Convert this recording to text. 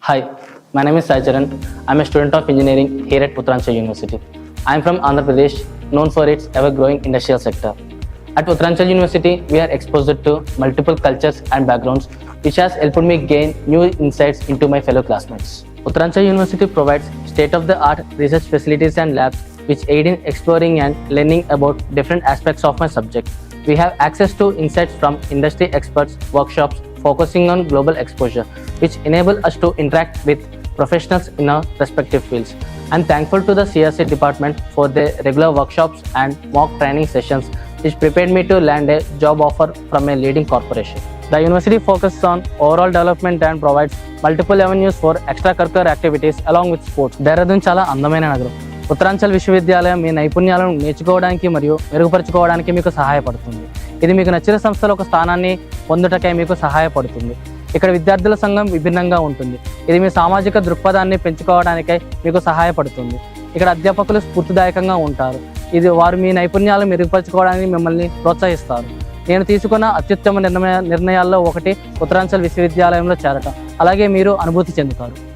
Hi, my name is Sai Charan. I'm a student of engineering here at Uttaranchal University. I'm from Andhra Pradesh, known for its ever-growing industrial sector. At Uttaranchal University, we are exposed to multiple cultures and backgrounds, which has helped me gain new insights into my fellow classmates. Uttaranchal University provides state-of-the-art research facilities and labs, which aid in exploring and learning about different aspects of my subject. We have access to insights from industry experts, workshops focusing on global exposure, which enable us to interact with professionals in our respective fields. I'm thankful to the CRC department for their regular workshops and mock training sessions, which prepared me to land a job offer from a leading corporation. The university focuses on overall development and provides multiple avenues for extracurricular activities along with sports. Dehradun చాలా అందమైన నగరం. ఉత్తరాంచల్ విశ్వవిద్యాలయం మీ నైపుణ్యాలను నేర్చుకోవడానికి మరియు మెరుగుపరచుకోవడానికి మీకు సహాయపడుతుంది. ఇది మీకు నచ్చిన సంస్థలో ఒక స్థానాన్ని పొందుటకై మీకు సహాయపడుతుంది. ఇక్కడ విద్యార్థుల సంఘం విభిన్నంగా ఉంటుంది. ఇది మీ సామాజిక దృక్పథాన్ని పెంచుకోవడానికై మీకు సహాయపడుతుంది. ఇక్కడ అధ్యాపకులు స్ఫూర్తిదాయకంగా ఉంటారు. ఇది వారు మీ నైపుణ్యాలను మెరుగుపరచుకోవడానికి మిమ్మల్ని ప్రోత్సహిస్తారు. నేను తీసుకున్న అత్యుత్తమ నిర్ణయాల్లో ఒకటి ఉత్తరాంచల్ విశ్వవిద్యాలయంలో చేరటం. అలాగే మీరు అనుభూతి చెందుతారు.